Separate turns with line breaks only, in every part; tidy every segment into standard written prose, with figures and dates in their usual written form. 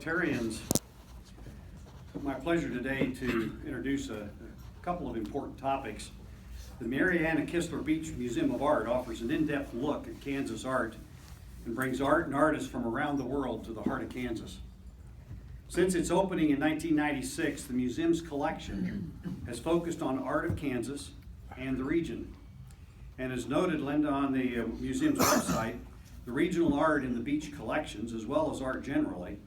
Rotarians, my pleasure today to introduce a couple of important topics. The Marianna Kistler Beach Museum of Art offers an in-depth look at Kansas art and brings art and artists from around the world to the heart of Kansas. Since its opening in 1996, the museum's collection has focused on art of Kansas and the region. And as noted, Linda, on the museum's website, the regional art in the beach collections, as well as art generally,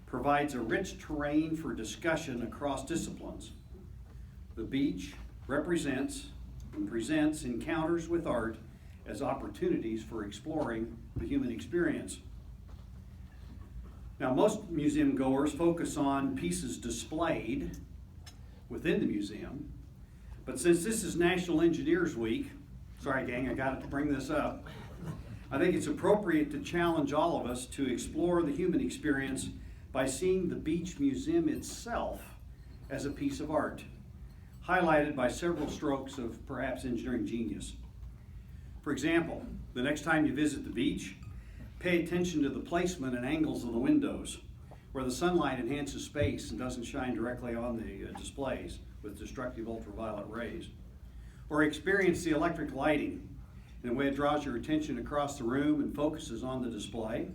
provides a rich terrain for discussion across disciplines. The beach represents and presents encounters with art as opportunities for exploring the human experience. Now, most museum goers focus on pieces displayed within the museum, but since this is National Engineers Week, sorry gang, I got to bring this up, I think it's appropriate to challenge all of us to explore the human experience by seeing the beach museum itself as a piece of art, highlighted by several strokes of perhaps engineering genius. For example, the next time you visit the beach, pay attention to the placement and angles of the windows, where the sunlight enhances space and doesn't shine directly on the displays with destructive ultraviolet rays. Or experience the electric lighting in a way it draws your attention across the room and focuses on the display.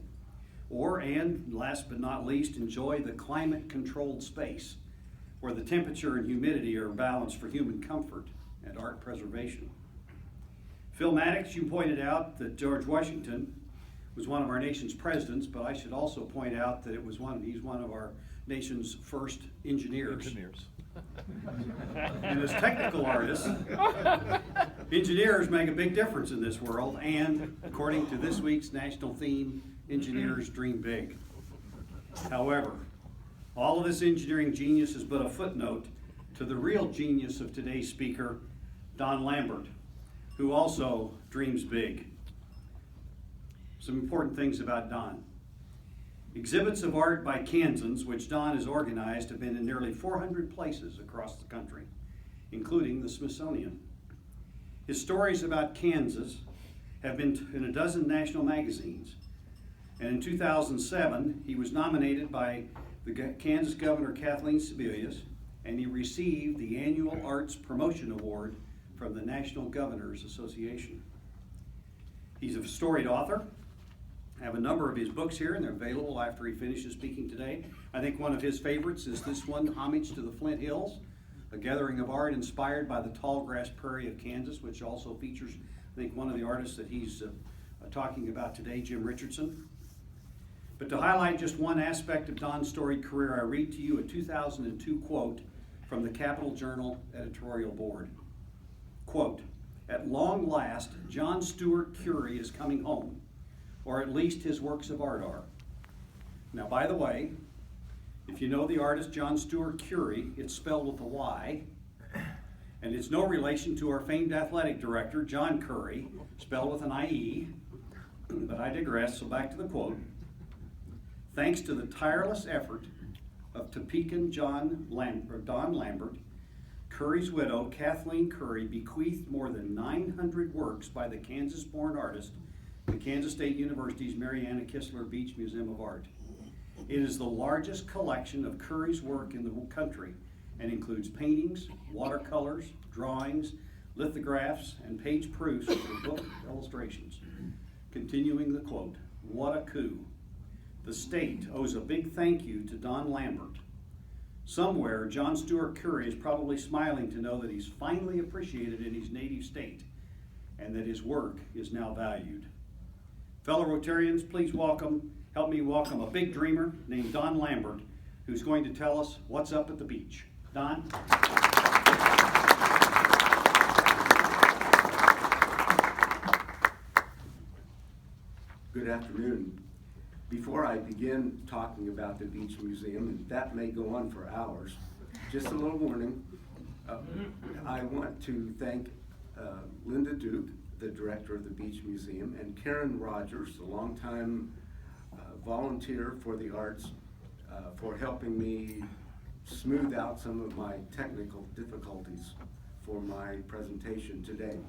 Or, and last but not least, enjoy the climate-controlled space where the temperature and humidity are balanced for human comfort and art preservation. Filmatics, you pointed out that George Washington was one of our nation's presidents, but I should also point out that he's one of our nation's first engineers. And as technical artists, engineers make a big difference in this world, and according to this week's national theme, engineers dream big. However, all of this engineering genius is but a footnote to the real genius of today's speaker, Don Lambert, who also dreams big. Some important things about Don. Exhibits of art by Kansans, which Don has organized, have been in nearly 400 places across the country, including the Smithsonian. His stories about Kansas have been in a dozen national magazines, and in 2007, he was nominated by the Kansas Governor Kathleen Sebelius, and he received the annual Arts Promotion Award from the National Governors Association. He's a storied author. I have a number of his books here, and they're available after he finishes speaking today. I think one of his favorites is this one, Homage to the Flint Hills, a gathering of art inspired by the tall grass prairie of Kansas, which also features, I think, one of the artists that he's talking about today, Jim Richardson. But to highlight just one aspect of Don's storied career, I read to you a 2002 quote from the Capital Journal editorial board. Quote, "At long last, John Stuart Curie is coming home, or at least his works of art are." Now, by the way, if you know the artist John Stuart Curie, it's spelled with a Y, and it's no relation to our famed athletic director, John Curry, spelled with an I-E, but I digress, so back to the quote. "Thanks to the tireless effort of Topecan Don Lambert, Curry's widow, Kathleen Curry, bequeathed more than 900 works by the Kansas-born artist to Kansas State University's Marianna Kistler Beach Museum of Art. It is the largest collection of Curry's work in the country and includes paintings, watercolors, drawings, lithographs, and page proofs for book illustrations." Continuing the quote, "What a coup. The state owes a big thank you to Don Lambert. Somewhere, John Stuart Curry is probably smiling to know that he's finally appreciated in his native state and that his work is now valued." Fellow Rotarians, please help me welcome a big dreamer named Don Lambert, who's going to tell us what's up at the beach. Don?
Good afternoon. Before I begin talking about the Beach Museum, and that may go on for hours, just a little warning, I want to thank Linda Duke, the director of the Beach Museum, and Karen Rogers, a longtime volunteer for the arts, for helping me smooth out some of my technical difficulties for my presentation today.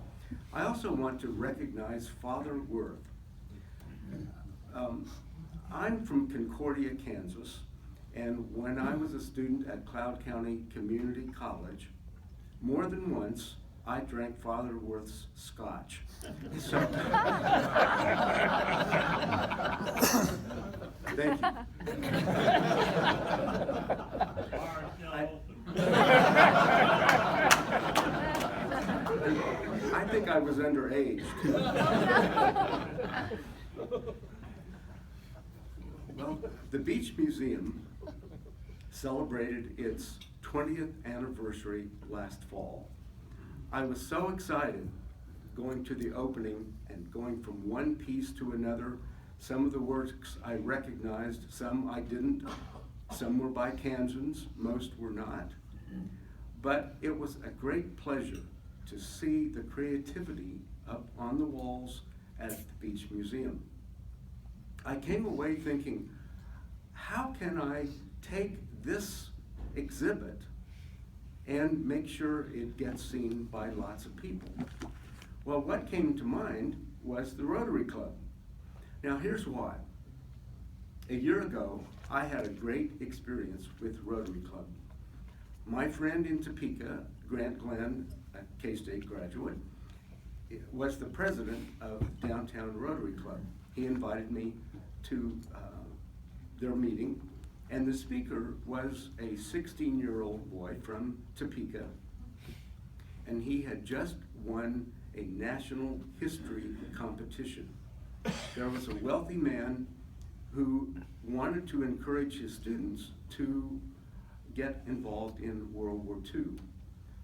I also want to recognize Father Worth. I'm from Concordia, Kansas, And when I was a student at Cloud County Community College, more than once, I drank Father Worth's scotch. So, thank you. I think I was underage. Well, the Beach Museum celebrated its 20th anniversary last fall. I was so excited going to the opening and going from one piece to another. Some of the works I recognized, some I didn't. Some were by Kansans, most were not. But it was a great pleasure to see the creativity up on the walls at the Beach Museum. I came away thinking, how can I take this exhibit and make sure it gets seen by lots of people? Well, what came to mind was the Rotary Club. Now here's why. A year ago, I had a great experience with Rotary Club. My friend in Topeka, Grant Glenn, a K-State graduate, was the president of Downtown Rotary Club. He invited me to their meeting, and the speaker was a 16-year-old boy from Topeka, and he had just won a national history competition. There was a wealthy man who wanted to encourage his students to get involved in World War II.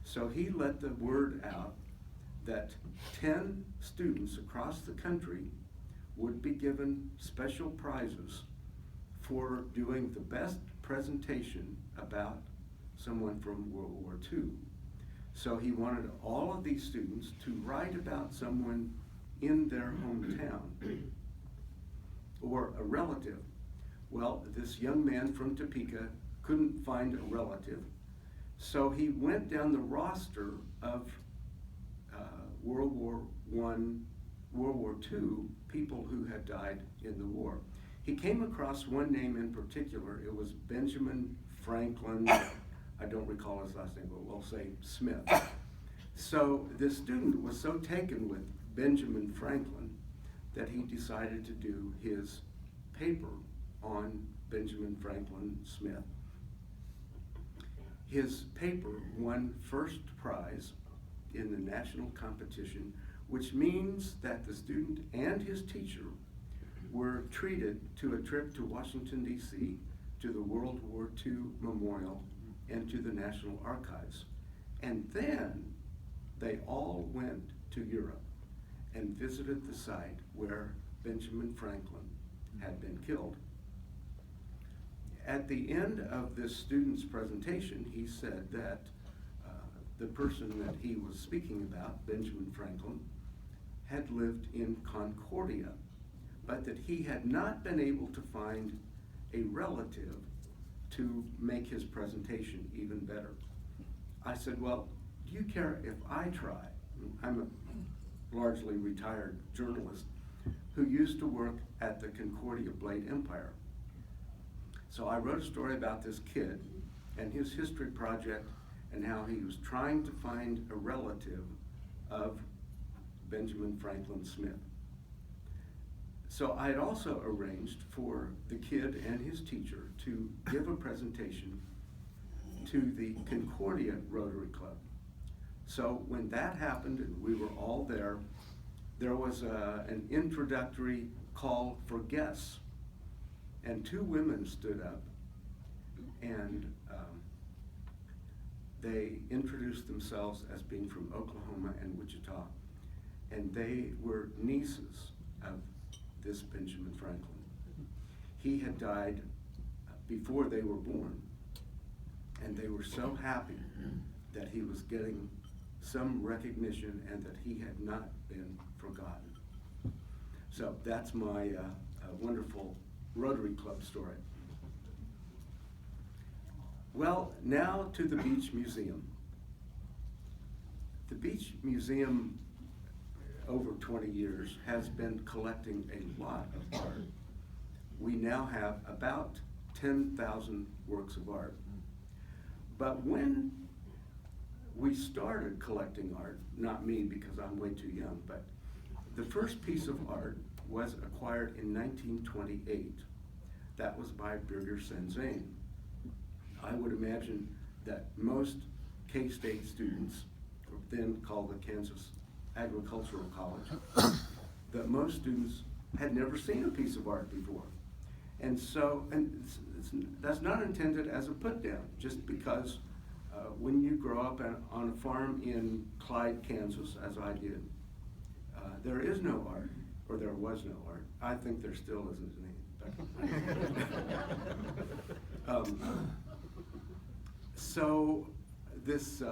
So he let the word out that 10 students across the country would be given special prizes for doing the best presentation about someone from World War II. So he wanted all of these students to write about someone in their hometown or a relative. Well, this young man from Topeka couldn't find a relative, so he went down the roster of World War I, World War II people who had died in the war. He came across one name in particular. It was Benjamin Franklin. I don't recall his last name, but we'll say Smith. So this student was so taken with Benjamin Franklin that he decided to do his paper on Benjamin Franklin Smith. His paper won first prize in the national competition, which means that the student and his teacher were treated to a trip to Washington, D.C., to the World War II Memorial, and to the National Archives. And then they all went to Europe and visited the site where Benjamin Franklin had been killed. At the end of this student's presentation, he said that the person that he was speaking about, Benjamin Franklin, had lived in Concordia, but that he had not been able to find a relative to make his presentation even better. I said, well, do you care if I try? I'm a largely retired journalist who used to work at the Concordia Blade Empire. So I wrote a story about this kid and his history project and how he was trying to find a relative of Benjamin Franklin Smith. So I had also arranged for the kid and his teacher to give a presentation to the Concordia Rotary Club. So when that happened and we were all there, there was an introductory call for guests. And two women stood up and they introduced themselves as being from Oklahoma and Wichita. And they were nieces of this Benjamin Franklin. He had died before they were born. And they were so happy that he was getting some recognition and that he had not been forgotten. So that's my wonderful Rotary Club story. Well, now to the Beach Museum. The Beach Museum, over 20 years, has been collecting a lot of art. We now have about 10,000 works of art. But when we started collecting art, not me because I'm way too young, but the first piece of art was acquired in 1928. That was by Birger Senzane. I would imagine that most K-State students, then called the Kansas Agricultural College, that most students had never seen a piece of art before. And so, that's not intended as a put down, just because when you grow up on a farm in Clyde, Kansas, as I did, there is no art, or there was no art. I think there still isn't any. So this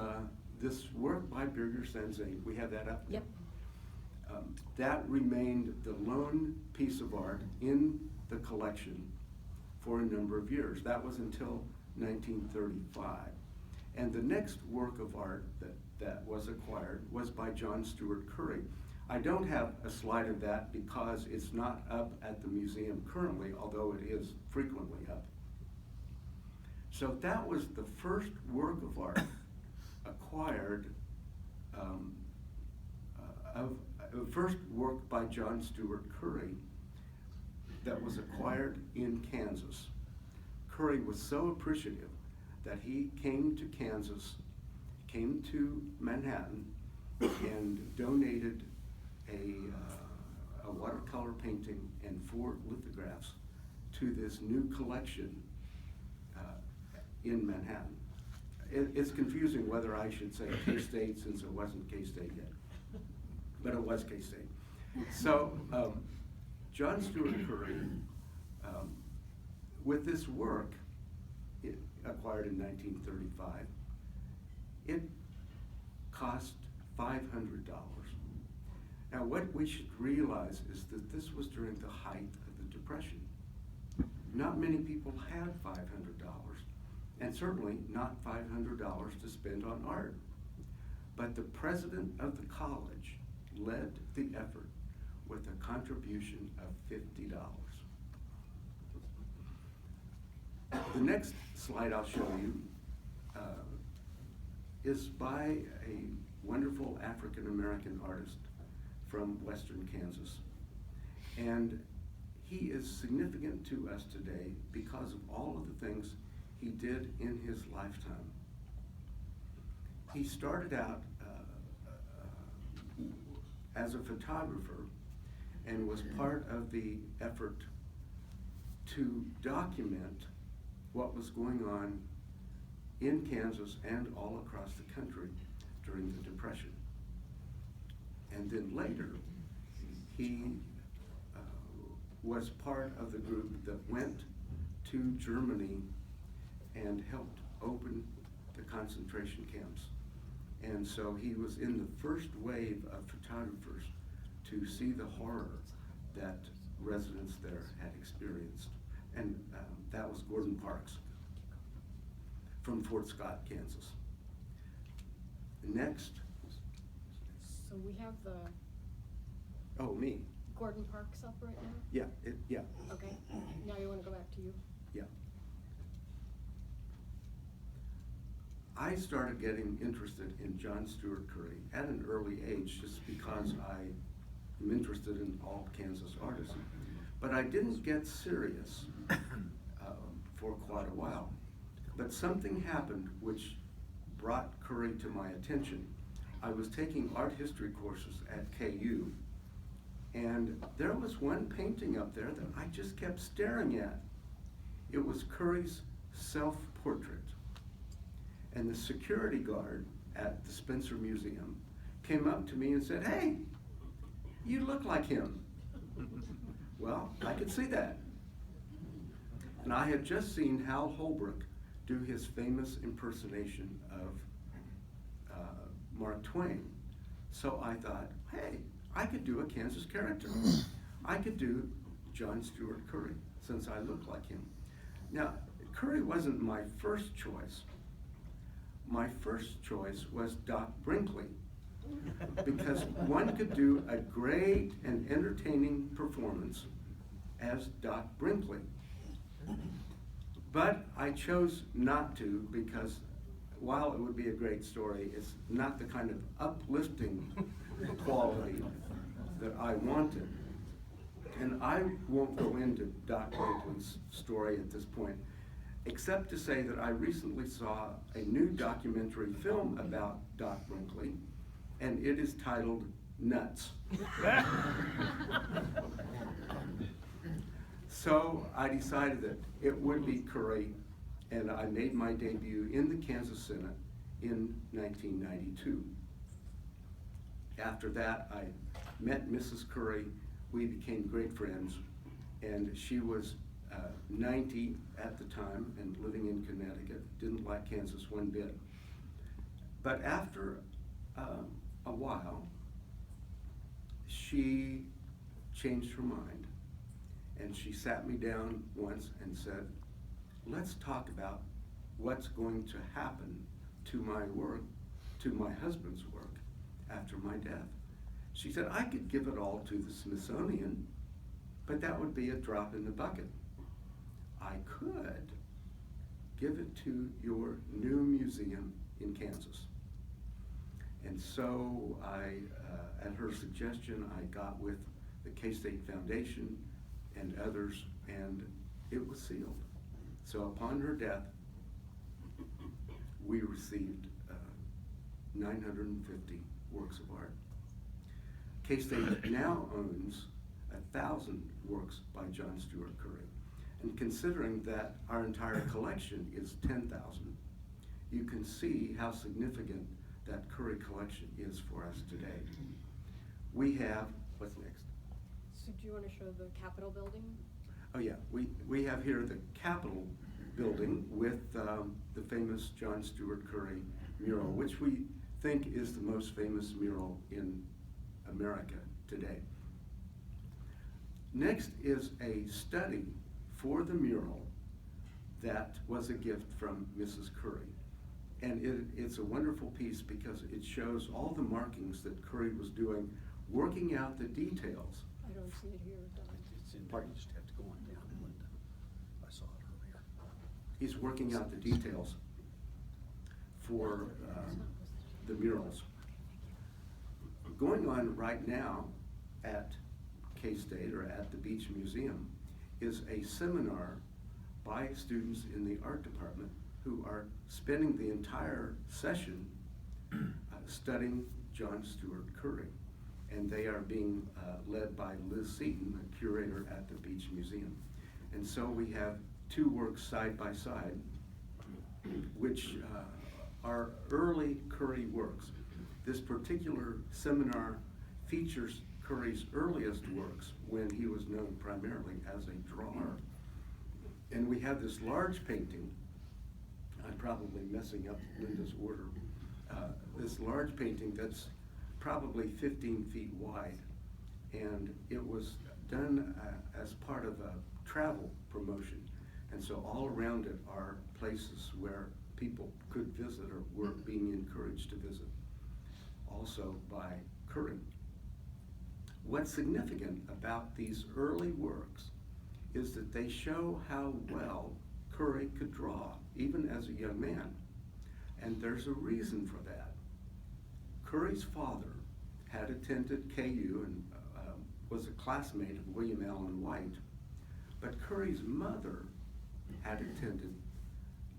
work by Birger Senzane, we have that up there.
Yep.
That remained the lone piece of art in the collection for a number of years. That was until 1935. And the next work of art that was acquired was by John Stuart Curry. I don't have a slide of that because it's not up at the museum currently, although it is frequently up. So that was the first work of art acquired, first work by John Stuart Curry that was acquired in Kansas. Curry was so appreciative that he came to Kansas, came to Manhattan, and donated a watercolor painting and 4 lithographs to this new collection in Manhattan. It's confusing whether I should say K-State since it wasn't K-State yet, but it was K-State. So John Stuart Curry, with this work acquired in 1935, it cost $500. Now what we should realize is that this was during the height of the Depression. Not many people had $500, and certainly not $500 to spend on art. But the president of the college led the effort with a contribution of $50. The next slide I'll show you is by a wonderful African-American artist from Western Kansas. And he is significant to us today because of all of the things he did in his lifetime. He started out as a photographer and was part of the effort to document what was going on in Kansas and all across the country during the Depression. And then later, he was part of the group that went to Germany and helped open the concentration camps. And so he was in the first wave of photographers to see the horror that residents there had experienced. And that was Gordon Parks from Fort Scott, Kansas. Next.
So we have the
Oh, me.
Gordon Parks up right now?
Yeah, yeah,
Okay, now you wanna go back to you?
yeah. I started getting interested in John Stuart Curry at an early age just because I am interested in all Kansas artists. But I didn't get serious for quite a while. But something happened which brought Curry to my attention. I was taking art history courses at KU, and there was one painting up there that I just kept staring at. It was Curry's self-portrait. And the security guard at the Spencer Museum came up to me and said, "Hey, you look like him." Well, I could see that. And I had just seen Hal Holbrook do his famous impersonation of Mark Twain. So I thought, hey, I could do a Kansas character. I could do John Stuart Curry, since I look like him. Now, Curry wasn't my first choice. My first choice was Doc Brinkley, because one could do a great and entertaining performance as Doc Brinkley. But I chose not to because while it would be a great story, it's not the kind of uplifting quality that I wanted. And I won't go into Doc Brinkley's story at this point, except to say that I recently saw a new documentary film about Doc Brinkley, and it is titled Nuts. So I decided that it would be Curry, and I made my debut in the Kansas Senate in 1992. After that, I met Mrs. Curry. We became great friends, and she was 90 at the time and living in Connecticut, didn't like Kansas one bit. But after a while, she changed her mind, and she sat me down once and said, let's talk about what's going to happen to my work, to my husband's work after my death. She said, I could give it all to the Smithsonian, but that would be a drop in the bucket. I could give it to your new museum in Kansas. And so at her suggestion, I got with the K-State Foundation and others, and it was sealed. So upon her death, we received 950 works of art. K-State now owns 1,000 works by John Stewart Curry. And considering that our entire collection is 10,000, you can see how significant that Curry collection is for us today. We have, what's next?
So do you want to show the Capitol building?
Oh yeah, we have here the Capitol building with the famous John Stewart Curry mural, which we think is the most famous mural in America today. Next is a study for the mural that was a gift from Mrs. Curry. And it's a wonderful piece because it shows all the markings that Curry was doing, working out the details.
I don't see it here, Don.
It's in there, you just have to go on down, Linda. I saw it earlier.
He's working out the details for the murals. Going on right now at K-State or at the Beach Museum is a seminar by students in the art department who are spending the entire session studying John Stewart Curry. And they are being led by Liz Seaton, the curator at the Beach Museum. And so we have two works side by side, which are early Curry works. This particular seminar features Curry's earliest works when he was known primarily as a drawer. And we have this large painting. I'm probably messing up Linda's order. This large painting that's probably 15 feet wide, and it was done as part of a travel promotion. And so all around it are places where people could visit or were being encouraged to visit, also by Curry. What's significant about these early works is that they show how well Curry could draw, even as a young man. And there's a reason for that. Curry's father had attended KU and was a classmate of William Allen White, but Curry's mother had attended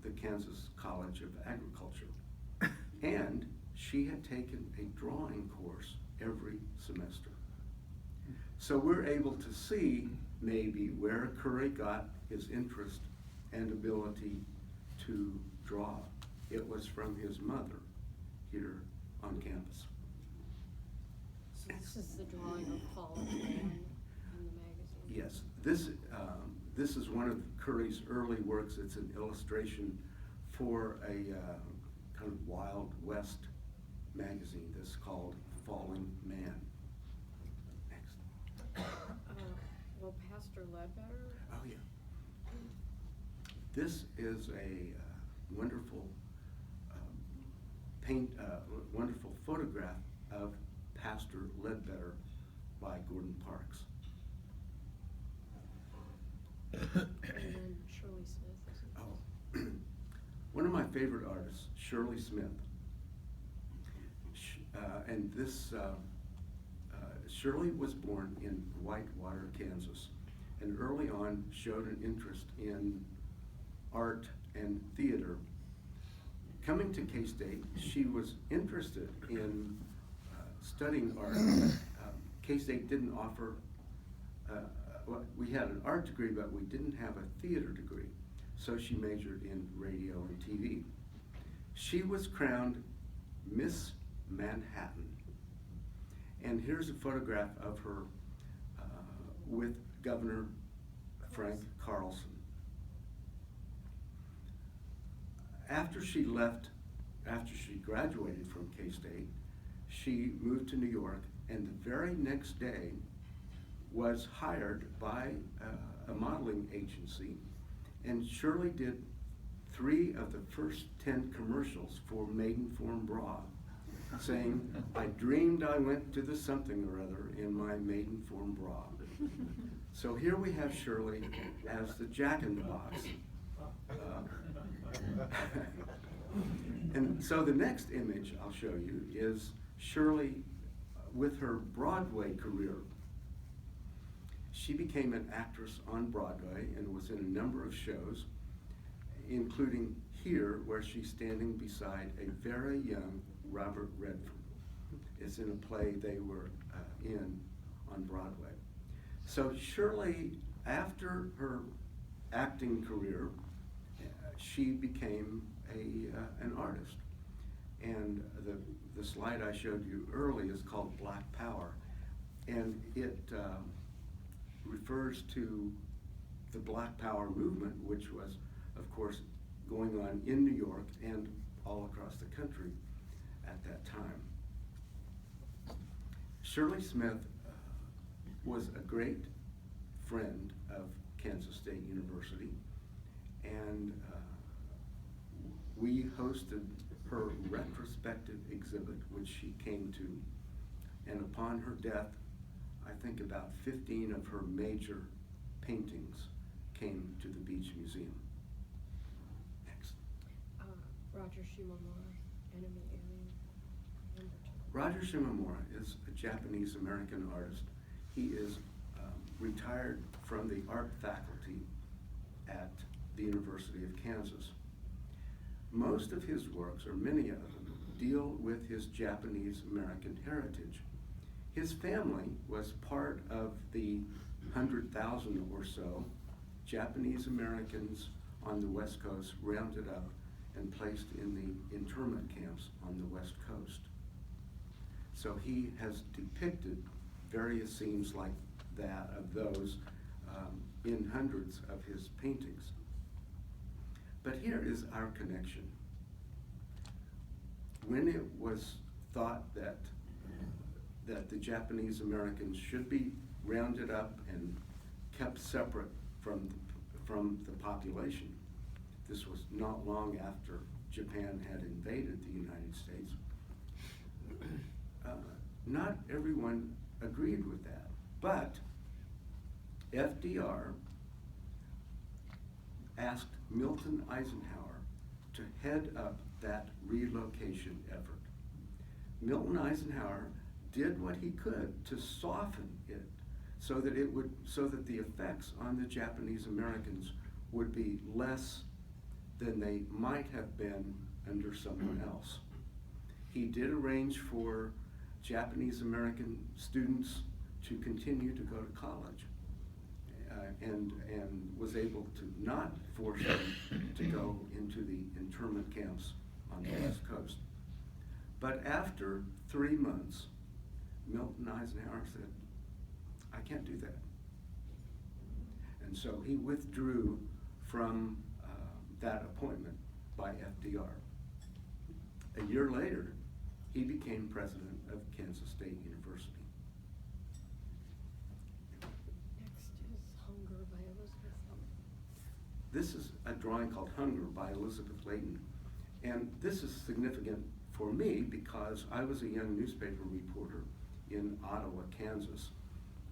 the Kansas College of Agriculture, and she had taken a drawing course every semester. So we're able to see maybe where Curry got his interest and ability to draw. It was from his mother here on campus.
So this is the drawing of Fallen Man in the magazine?
Yes, this is one of Curry's early works. It's an illustration for a kind of Wild West magazine that's called Fallen Man. Next.
Well, Pastor Ledbetter?
Oh yeah. This is a wonderful wonderful photograph of Pastor Ledbetter by Gordon Parks.
And then Shirley Smith, isn't it?
Oh One of my favorite artists, Shirley Smith. Shirley was born in Whitewater, Kansas, and early on showed an interest in art and theater. Coming to K-State, she was interested in studying art. K-State didn't offer, we had an art degree, but we didn't have a theater degree. So she majored in radio and TV. She was crowned Miss Manhattan. And here's a photograph of her with Governor Frank Carlson. After she graduated from K-State, she moved to New York, and the very next day was hired by a modeling agency, and Shirley did 3 of the first 10 commercials for Maidenform Bra, saying, "I dreamed I went to the something or other in my Maidenform bra." So here we have Shirley as the Jack-in-the-Box. And so the next image I'll show you is Shirley with her Broadway career. She became an actress on Broadway and was in a number of shows, including here, where she's standing beside a very young Robert Redford. It's in a play they were in on Broadway. So Shirley, after her acting career, she became an artist. And the slide I showed you early is called Black Power, and it refers to the Black Power movement, which was, of course, going on in New York and all across the country at that time. Shirley Smith was a great friend of Kansas State University, and we hosted her retrospective exhibit, which she came to, and upon her death, I think about 15 of her major paintings came to the Beach Museum. Next.
Roger Shimomura, Enemy Alien, number 2.
Roger Shimomura is a Japanese-American artist. He is retired from the art faculty at the University of Kansas. Most of his works, or many of them, deal with his Japanese-American heritage. His family was part of the 100,000 or so Japanese Americans on the West Coast rounded up and placed in the internment camps on the West Coast. So he has depicted various scenes like that, of those, in hundreds of his paintings. But here is our connection. When it was thought that the Japanese Americans should be rounded up and kept separate from the population, this was not long after Japan had invaded the United States, not everyone agreed with that. But FDR asked Milton Eisenhower to head up that relocation effort. Milton Eisenhower did what he could to soften it so that the effects on the Japanese Americans would be less than they might have been under someone else. He did arrange for Japanese American students to continue to go to college, and was able to not force them to go into the internment camps on the West Coast. But after 3 months, Milton Eisenhower said, "I can't do that." And so he withdrew from that appointment by FDR. A year later, he became president of Kansas State University.
Next is Hunger by Elizabeth Layton.
This is a drawing called Hunger by Elizabeth Layton. And this is significant for me because I was a young newspaper reporter in Ottawa, Kansas,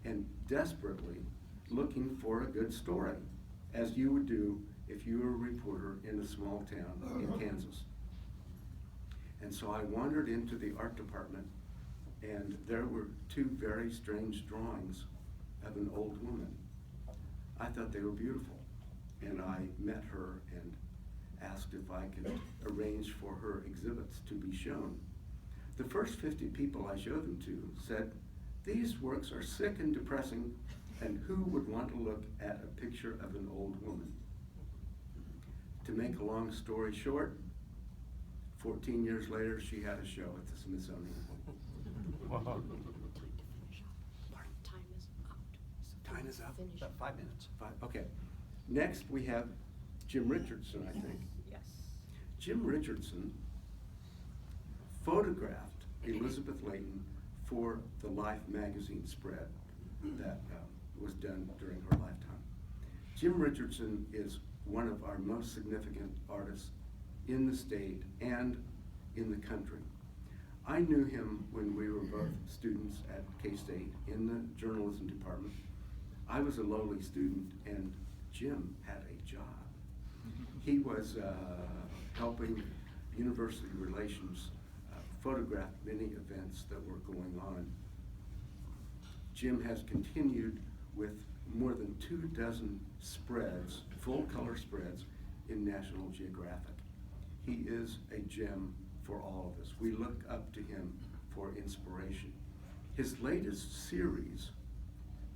and desperately looking for a good story, as you would do if you were a reporter in a small town in Kansas. And so I wandered into the art department, and there were two very strange drawings of an old woman. I thought they were beautiful, and I met her and asked if I could arrange for her exhibits to be shown. The first 50 people I showed them to said, "These works are sick and depressing, and who would want to look at a picture of an old woman?" To make a long story short, 14 years later, she had a show at the Smithsonian.
Time to finish up. Time is out.
Time is up?
Finish.
About 5 minutes.
Okay. Next, we have Jim Richardson, I think.
Yes.
Jim Richardson photographed Elizabeth Layton for the Life magazine spread that was done during her lifetime. Jim Richardson is one of our most significant artists in the state and in the country. I knew him when we were both students at K-State in the journalism department. I was a lowly student, and Jim had a job. He was helping university relations photograph many events that were going on. Jim has continued with more than 24 spreads, full color spreads, in National Geographic. He is a gem for all of us. We look up to him for inspiration. His latest series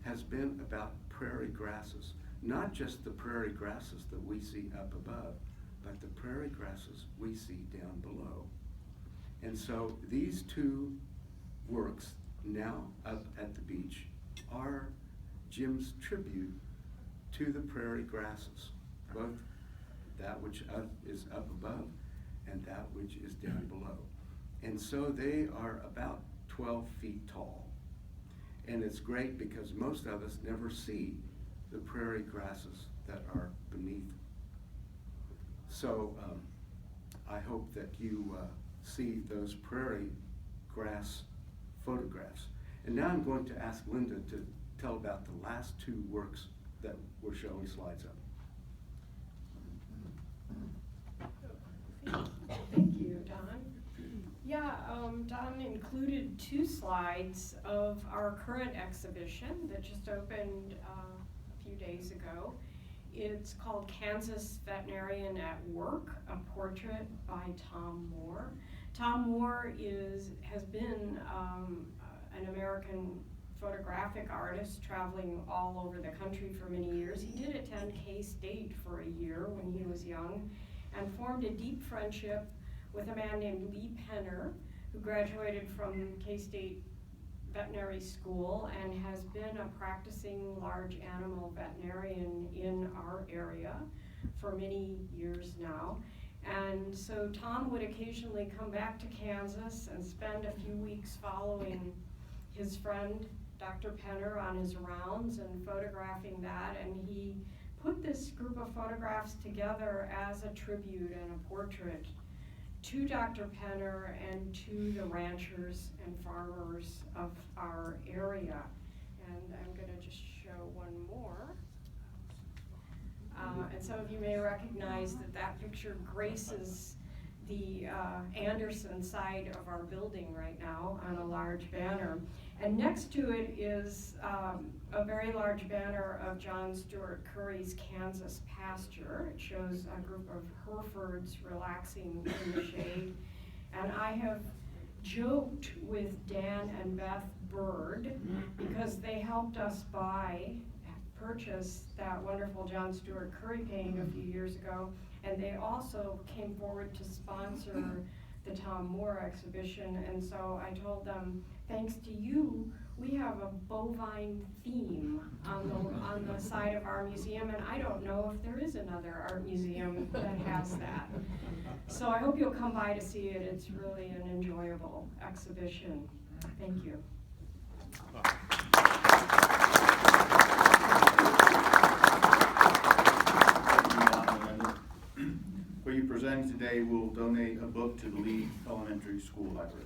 has been about prairie grasses, not just the prairie grasses that we see up above, but the prairie grasses we see down below. And so these two works now up at the beach are Jim's tribute to the prairie grasses, both that which is up above and that which is down below. And so they are about 12 feet tall. And it's great because most of us never see the prairie grasses that are beneath. So I hope that you see those prairie grass photographs. And now I'm going to ask Linda to tell about the last two works that we're showing slides of.
Thank you, Don. Yeah, Don included 2 slides of our current exhibition that just opened a few days ago. It's called Kansas Veterinarian at Work, a portrait by Tom Moore. Tom Moore has been an American photographic artist traveling all over the country for many years. He did attend K-State for a year when he was young and formed a deep friendship with a man named Lee Penner, who graduated from K-State Veterinary School and has been a practicing large animal veterinarian in our area for many years now. And so Tom would occasionally come back to Kansas and spend a few weeks following his friend, Dr. Penner, on his rounds and photographing that. And he put this group of photographs together as a tribute and a portrait to Dr. Penner and to the ranchers and farmers of our area. And I'm going to just show one more. And some of you may recognize that picture graces the Anderson side of our building right now on a large banner. And next to it is a very large banner of John Stuart Curry's Kansas pasture. It shows a group of Herefords relaxing in the shade. And I have joked with Dan and Beth Bird because they helped us purchase that wonderful John Stuart Curry painting a few years ago. And they also came forward to sponsor the Tom Moore exhibition. And so I told them, thanks to you, we have a bovine theme on the side of our museum, and I don't know if there is another art museum that has that. So I hope you'll come by to see it. It's really an enjoyable exhibition. Thank you.
What you're presenting today will donate a book to the Lee Elementary School Library.